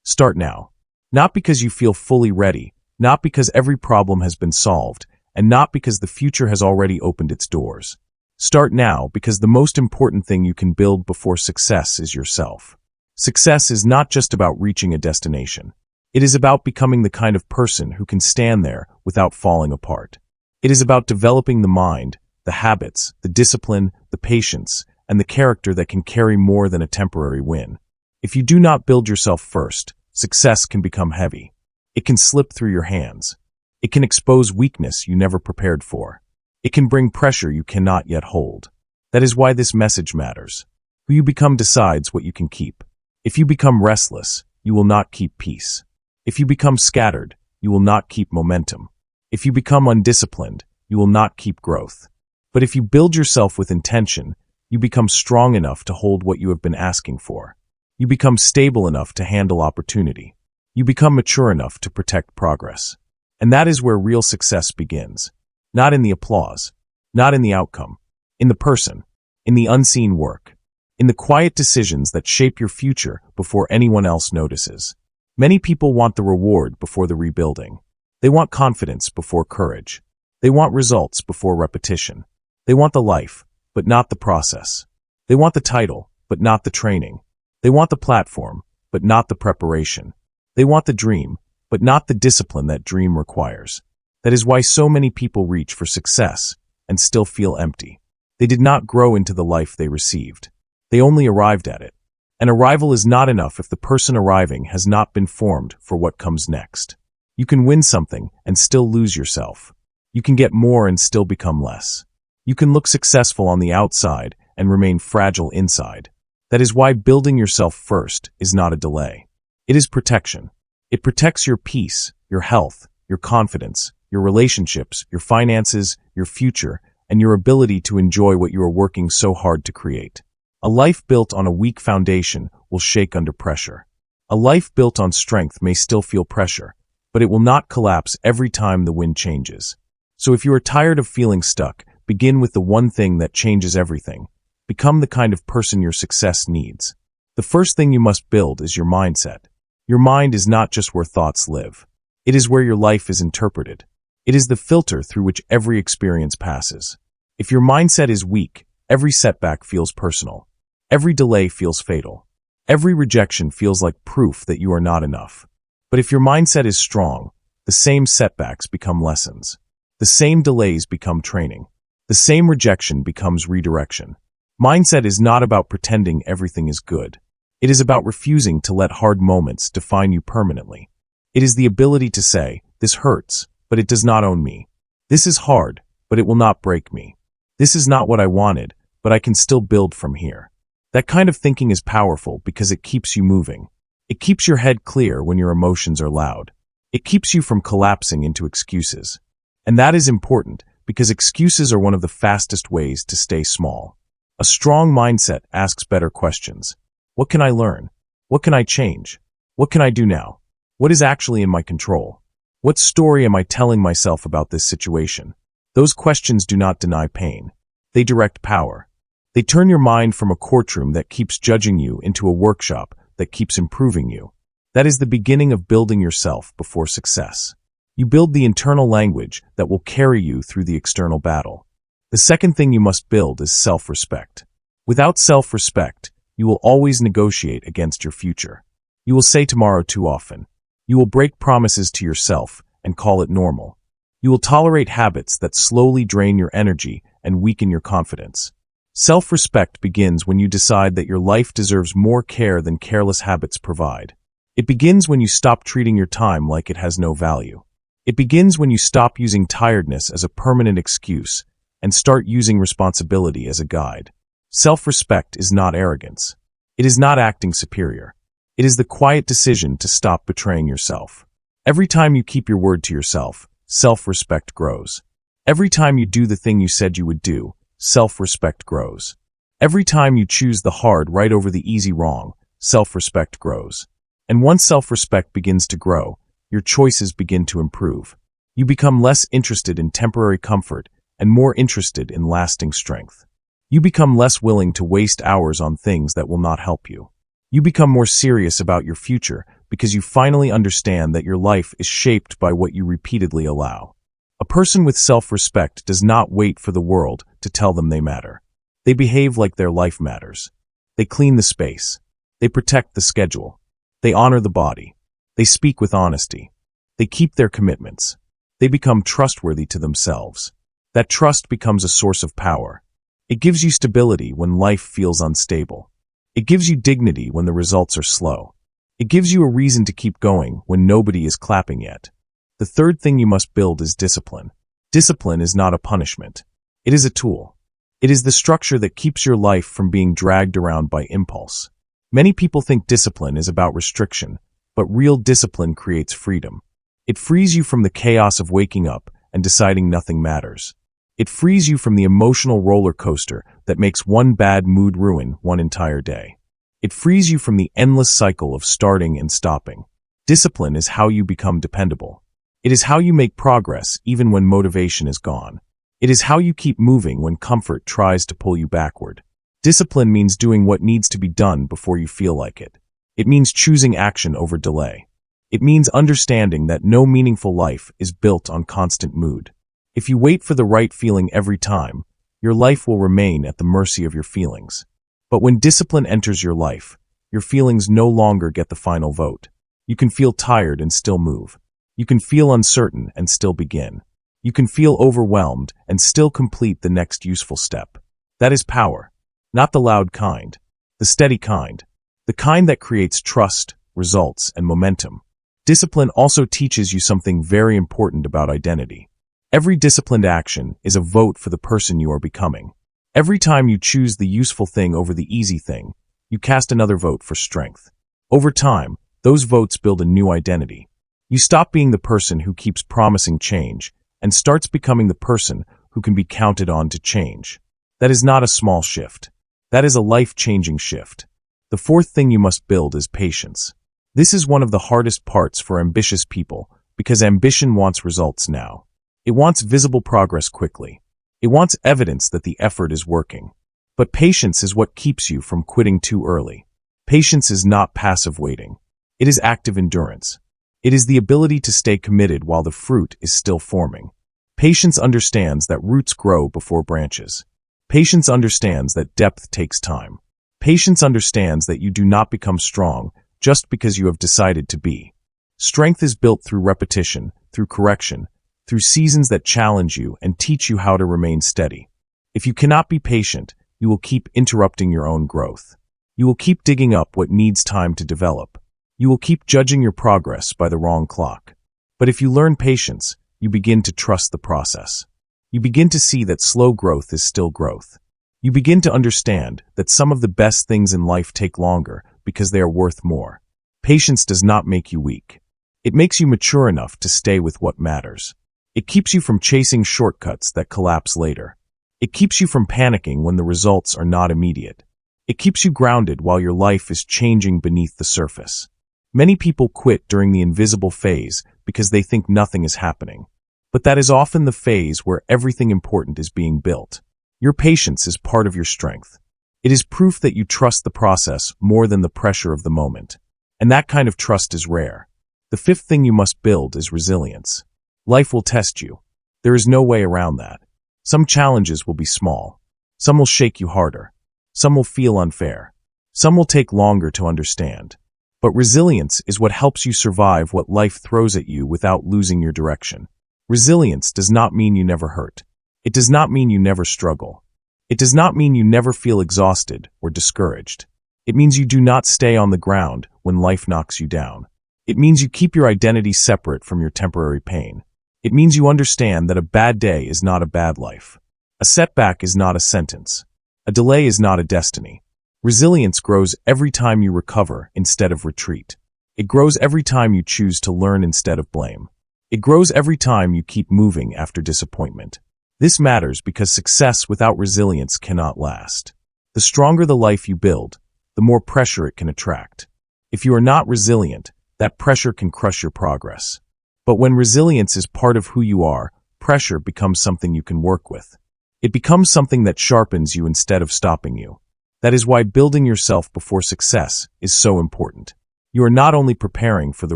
Start now. Not because you feel fully ready, not because every problem has been solved, and not because the future has already opened its doors. Start now because the most important thing you can build before success is yourself. Success is not just about reaching a destination. It is about becoming the kind of person who can stand there without falling apart. It is about developing the mind, the habits, the discipline, the patience, and the character that can carry more than a temporary win. If you do not build yourself first, success can become heavy. It can slip through your hands. It can expose weakness you never prepared for. It can bring pressure you cannot yet hold. That is why this message matters. Who you become decides what you can keep. If you become restless, you will not keep peace. If you become scattered, you will not keep momentum. If you become undisciplined, you will not keep growth. But if you build yourself with intention, you become strong enough to hold what you have been asking for. You become stable enough to handle opportunity. You become mature enough to protect progress. And that is where real success begins. Not in the applause, not in the outcome, in the person, in the unseen work, in the quiet decisions that shape your future before anyone else notices. Many people want the reward before the rebuilding. They want confidence before courage. They want results before repetition. They want the life, but not the process. They want the title, but not the training. They want the platform, but not the preparation. They want the dream, but not the discipline that dream requires. That is why so many people reach for success and still feel empty. They did not grow into the life they received. They only arrived at it. An arrival is not enough if the person arriving has not been formed for what comes next. You can win something and still lose yourself. You can get more and still become less. You can look successful on the outside and remain fragile inside. That is why building yourself first is not a delay. It is protection. It protects your peace, your health, your confidence, your relationships, your finances, your future, and your ability to enjoy what you are working so hard to create. A life built on a weak foundation will shake under pressure. A life built on strength may still feel pressure, but it will not collapse every time the wind changes. So if you are tired of feeling stuck, begin with the one thing that changes everything. Become the kind of person your success needs. The first thing you must build is your mindset. Your mind is not just where thoughts live. It is where your life is interpreted. It is the filter through which every experience passes. If your mindset is weak, every setback feels personal. Every delay feels fatal. Every rejection feels like proof that you are not enough. But if your mindset is strong, the same setbacks become lessons. The same delays become training. The same rejection becomes redirection. Mindset is not about pretending everything is good. It is about refusing to let hard moments define you permanently. It is the ability to say, this hurts, but it does not own me. This is hard, but it will not break me. This is not what I wanted, but I can still build from here. That kind of thinking is powerful because it keeps you moving. It keeps your head clear when your emotions are loud. It keeps you from collapsing into excuses. And that is important because excuses are one of the fastest ways to stay small. A strong mindset asks better questions. What can I learn? What can I change? What can I do now? What is actually in my control? What story am I telling myself about this situation? Those questions do not deny pain. They direct power. They turn your mind from a courtroom that keeps judging you into a workshop that keeps improving you. That is the beginning of building yourself before success. You build the internal language that will carry you through the external battle. The second thing you must build is self-respect. Without self-respect, you will always negotiate against your future. You will say tomorrow too often. You will break promises to yourself and call it normal. You will tolerate habits that slowly drain your energy and weaken your confidence. Self-respect begins when you decide that your life deserves more care than careless habits provide. It begins when you stop treating your time like it has no value. It begins when you stop using tiredness as a permanent excuse and start using responsibility as a guide. Self-respect is not arrogance. It is not acting superior. It is the quiet decision to stop betraying yourself. Every time you keep your word to yourself, self-respect grows. Every time you do the thing you said you would do, self-respect grows. Every time you choose the hard right over the easy wrong, self-respect grows. And once self-respect begins to grow, your choices begin to improve. You become less interested in temporary comfort and more interested in lasting strength. You become less willing to waste hours on things that will not help you. You become more serious about your future because you finally understand that your life is shaped by what you repeatedly allow. A person with self-respect does not wait for the world to tell them they matter. They behave like their life matters. They clean the space. They protect the schedule. They honor the body. They speak with honesty. They keep their commitments. They become trustworthy to themselves. That trust becomes a source of power. It gives you stability when life feels unstable. It gives you dignity when the results are slow. It gives you a reason to keep going when nobody is clapping yet. The third thing you must build is discipline. Discipline is not a punishment. It is a tool. It is the structure that keeps your life from being dragged around by impulse. Many people think discipline is about restriction, but real discipline creates freedom. It frees you from the chaos of waking up and deciding nothing matters. It frees you from the emotional roller coaster that makes one bad mood ruin one entire day. It frees you from the endless cycle of starting and stopping. Discipline is how you become dependable. It is how you make progress even when motivation is gone. It is how you keep moving when comfort tries to pull you backward. Discipline means doing what needs to be done before you feel like it. It means choosing action over delay. It means understanding that no meaningful life is built on constant mood. If you wait for the right feeling every time, your life will remain at the mercy of your feelings. But when discipline enters your life, your feelings no longer get the final vote. You can feel tired and still move. You can feel uncertain and still begin. You can feel overwhelmed and still complete the next useful step. That is power. Not the loud kind. The steady kind. The kind that creates trust, results, and momentum. Discipline also teaches you something very important about identity. Every disciplined action is a vote for the person you are becoming. Every time you choose the useful thing over the easy thing, you cast another vote for strength. Over time, those votes build a new identity. You stop being the person who keeps promising change and starts becoming the person who can be counted on to change. That is not a small shift. That is a life-changing shift. The fourth thing you must build is patience. This is one of the hardest parts for ambitious people because ambition wants results now. It wants visible progress quickly. It wants evidence that the effort is working. But patience is what keeps you from quitting too early. Patience is not passive waiting. It is active endurance. It is the ability to stay committed while the fruit is still forming. Patience understands that roots grow before branches. Patience understands that depth takes time. Patience understands that you do not become strong just because you have decided to be. Strength is built through repetition, through correction, through seasons that challenge you and teach you how to remain steady. If you cannot be patient, you will keep interrupting your own growth. You will keep digging up what needs time to develop. You will keep judging your progress by the wrong clock. But if you learn patience, you begin to trust the process. You begin to see that slow growth is still growth. You begin to understand that some of the best things in life take longer because they are worth more. Patience does not make you weak. It makes you mature enough to stay with what matters. It keeps you from chasing shortcuts that collapse later. It keeps you from panicking when the results are not immediate. It keeps you grounded while your life is changing beneath the surface. Many people quit during the invisible phase because they think nothing is happening. But that is often the phase where everything important is being built. Your patience is part of your strength. It is proof that you trust the process more than the pressure of the moment. And that kind of trust is rare. The fifth thing you must build is resilience. Life will test you. There is no way around that. Some challenges will be small. Some will shake you harder. Some will feel unfair. Some will take longer to understand. But resilience is what helps you survive what life throws at you without losing your direction. Resilience does not mean you never hurt. It does not mean you never struggle. It does not mean you never feel exhausted or discouraged. It means you do not stay on the ground when life knocks you down. It means you keep your identity separate from your temporary pain. It means you understand that a bad day is not a bad life. A setback is not a sentence. A delay is not a destiny. Resilience grows every time you recover instead of retreat. It grows every time you choose to learn instead of blame. It grows every time you keep moving after disappointment. This matters because success without resilience cannot last. The stronger the life you build, the more pressure it can attract. If you are not resilient, that pressure can crush your progress. But when resilience is part of who you are, pressure becomes something you can work with. It becomes something that sharpens you instead of stopping you. That is why building yourself before success is so important. You are not only preparing for the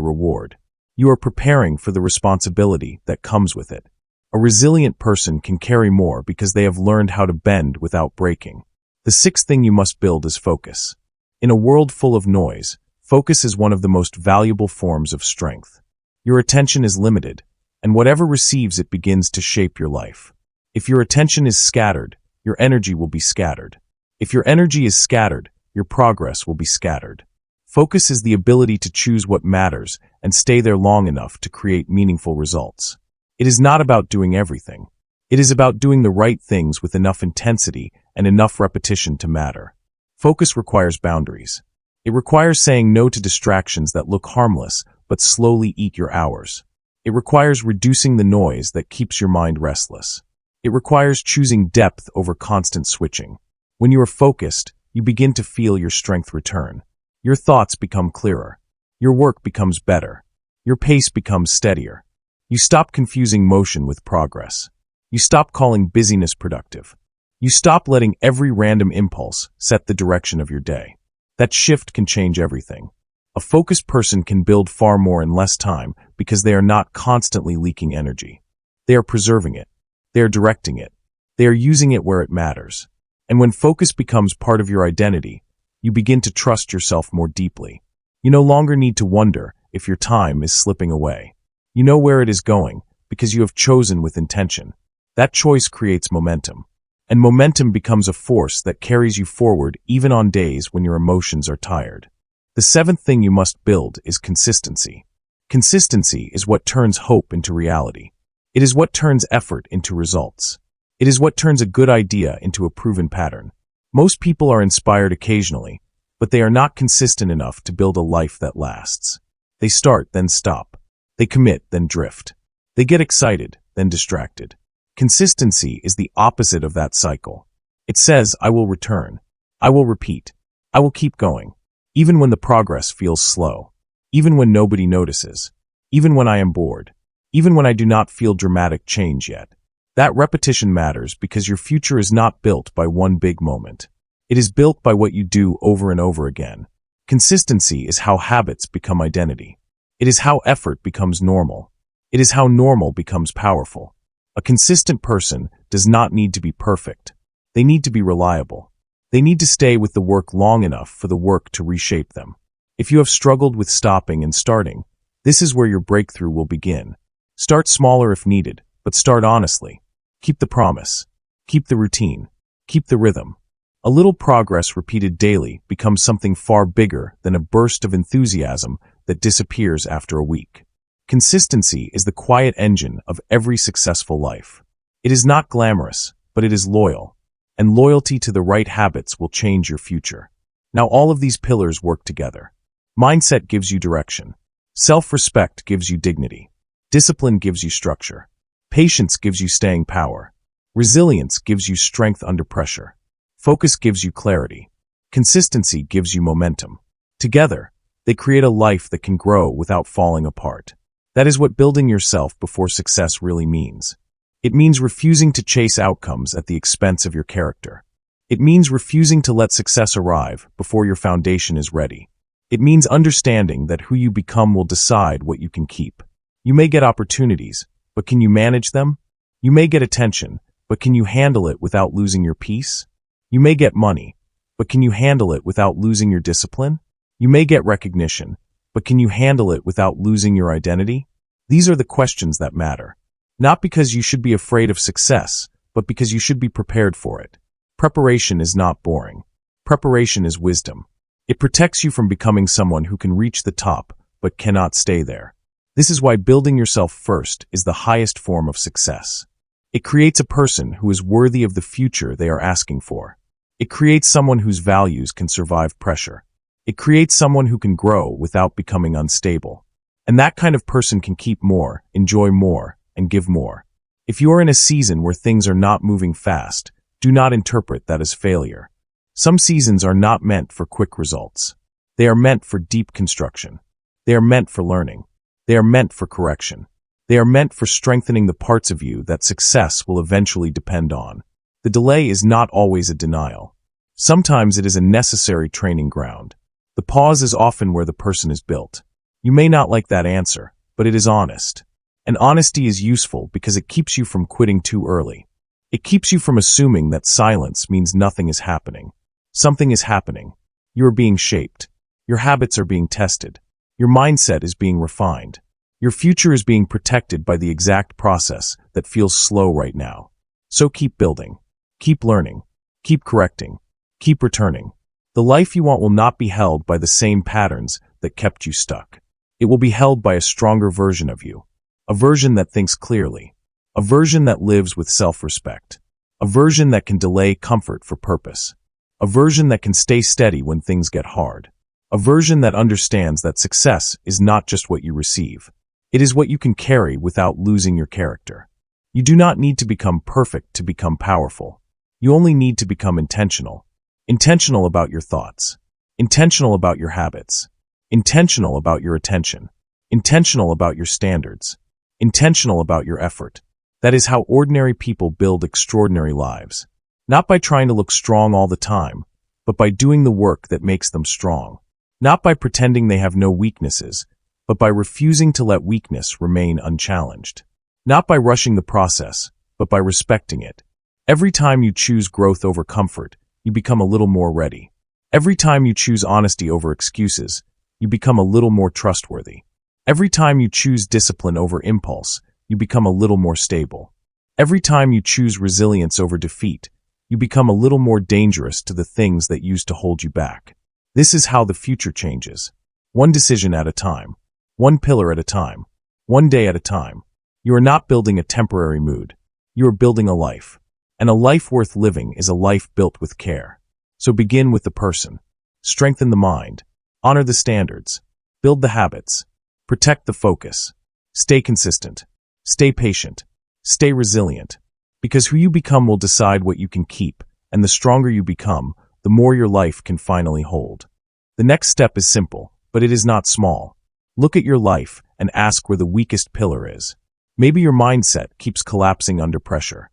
reward, you are preparing for the responsibility that comes with it. A resilient person can carry more because they have learned how to bend without breaking. The sixth thing you must build is focus. In a world full of noise, focus is one of the most valuable forms of strength. Your attention is limited, and whatever receives it begins to shape your life. If your attention is scattered, your energy will be scattered. If your energy is scattered, your progress will be scattered. Focus is the ability to choose what matters and stay there long enough to create meaningful results. It is not about doing everything. It is about doing the right things with enough intensity and enough repetition to matter. Focus requires boundaries. It requires saying no to distractions that look harmless but slowly eat your hours. It requires reducing the noise that keeps your mind restless. It requires choosing depth over constant switching. When you are focused, you begin to feel your strength return. Your thoughts become clearer. Your work becomes better. Your pace becomes steadier. You stop confusing motion with progress. You stop calling busyness productive. You stop letting every random impulse set the direction of your day. That shift can change everything. A focused person can build far more in less time because they are not constantly leaking energy. They are preserving it. They are directing it. They are using it where it matters. And when focus becomes part of your identity, you begin to trust yourself more deeply. You no longer need to wonder if your time is slipping away. You know where it is going because you have chosen with intention. That choice creates momentum. And momentum becomes a force that carries you forward even on days when your emotions are tired. The seventh thing you must build is consistency. Consistency is what turns hope into reality. It is what turns effort into results. It is what turns a good idea into a proven pattern. Most people are inspired occasionally, but they are not consistent enough to build a life that lasts. They start, then stop. They commit, then drift. They get excited, then distracted. Consistency is the opposite of that cycle. It says, I will return. I will repeat. I will keep going. Even when the progress feels slow. Even when nobody notices. Even when I am bored. Even when I do not feel dramatic change yet. That repetition matters because your future is not built by one big moment. It is built by what you do over and over again. Consistency is how habits become identity. It is how effort becomes normal. It is how normal becomes powerful. A consistent person does not need to be perfect. They need to be reliable. They need to stay with the work long enough for the work to reshape them. If you have struggled with stopping and starting, this is where your breakthrough will begin. Start smaller if needed, but start honestly. Keep the promise. Keep the routine. Keep the rhythm. A little progress repeated daily becomes something far bigger than a burst of enthusiasm that disappears after a week. Consistency is the quiet engine of every successful life. It is not glamorous, but it is loyal. And loyalty to the right habits will change your future. Now all of these pillars work together. Mindset gives you direction. Self-respect gives you dignity. Discipline gives you structure. Patience gives you staying power. Resilience gives you strength under pressure. Focus gives you clarity. Consistency gives you momentum. Together, they create a life that can grow without falling apart. That is what building yourself before success really means. It means refusing to chase outcomes at the expense of your character. It means refusing to let success arrive before your foundation is ready. It means understanding that who you become will decide what you can keep. You may get opportunities, but can you manage them? You may get attention, but can you handle it without losing your peace? You may get money, but can you handle it without losing your discipline? You may get recognition, but can you handle it without losing your identity? These are the questions that matter. Not because you should be afraid of success, but because you should be prepared for it. Preparation is not boring. Preparation is wisdom. It protects you from becoming someone who can reach the top, but cannot stay there. This is why building yourself first is the highest form of success. It creates a person who is worthy of the future they are asking for. It creates someone whose values can survive pressure. It creates someone who can grow without becoming unstable. And that kind of person can keep more, enjoy more, and give more. If you are in a season where things are not moving fast, do not interpret that as failure. Some seasons are not meant for quick results. They are meant for deep construction. They are meant for learning. They are meant for correction. They are meant for strengthening the parts of you that success will eventually depend on. The delay is not always a denial. Sometimes it is a necessary training ground. The pause is often where the person is built. You may not like that answer, but it is honest. And honesty is useful because it keeps you from quitting too early. It keeps you from assuming that silence means nothing is happening. Something is happening. You are being shaped. Your habits are being tested. Your mindset is being refined. Your future is being protected by the exact process that feels slow right now. So keep building. Keep learning. Keep correcting. Keep returning. The life you want will not be held by the same patterns that kept you stuck. It will be held by a stronger version of you. A version that thinks clearly. A version that lives with self-respect. A version that can delay comfort for purpose. A version that can stay steady when things get hard. A version that understands that success is not just what you receive. It is what you can carry without losing your character. You do not need to become perfect to become powerful. You only need to become intentional. Intentional about your thoughts. Intentional about your habits. Intentional about your attention. Intentional about your standards. Intentional about your effort. That is how ordinary people build extraordinary lives. Not by trying to look strong all the time, but by doing the work that makes them strong. Not by pretending they have no weaknesses, but by refusing to let weakness remain unchallenged. Not by rushing the process, but by respecting it. Every time you choose growth over comfort, you become a little more ready. Every time you choose honesty over excuses, you become a little more trustworthy. Every time you choose discipline over impulse, you become a little more stable. Every time you choose resilience over defeat, you become a little more dangerous to the things that used to hold you back. This is how the future changes. One decision at a time. One pillar at a time. One day at a time. You are not building a temporary mood. You are building a life. And a life worth living is a life built with care. So begin with the person. Strengthen the mind. Honor the standards. Build the habits. Protect the focus. Stay consistent. Stay patient. Stay resilient. Because who you become will decide what you can keep, and the stronger you become, the more your life can finally hold. The next step is simple, but it is not small. Look at your life and ask where the weakest pillar is. Maybe your mindset keeps collapsing under pressure.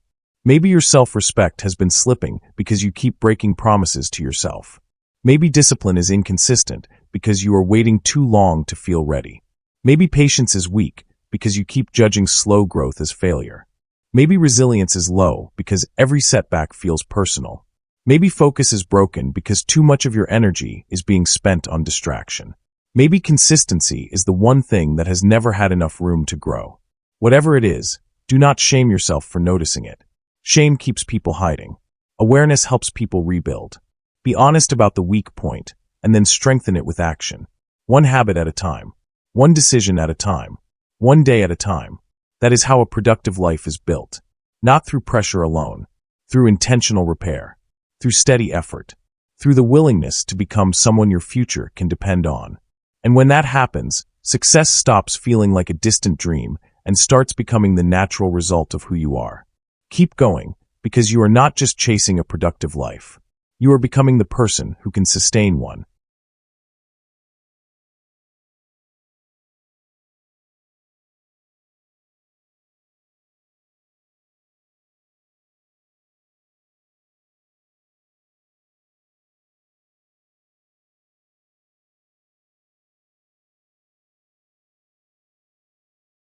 Maybe your self-respect has been slipping because you keep breaking promises to yourself. Maybe discipline is inconsistent because you are waiting too long to feel ready. Maybe patience is weak because you keep judging slow growth as failure. Maybe resilience is low because every setback feels personal. Maybe focus is broken because too much of your energy is being spent on distraction. Maybe consistency is the one thing that has never had enough room to grow. Whatever it is, do not shame yourself for noticing it. Shame keeps people hiding. Awareness helps people rebuild. Be honest about the weak point, and then strengthen it with action. One habit at a time. One decision at a time. One day at a time. That is how a productive life is built. Not through pressure alone. Through intentional repair. Through steady effort. Through the willingness to become someone your future can depend on. And when that happens, success stops feeling like a distant dream and starts becoming the natural result of who you are. Keep going, because you are not just chasing a productive life. You are becoming the person who can sustain one.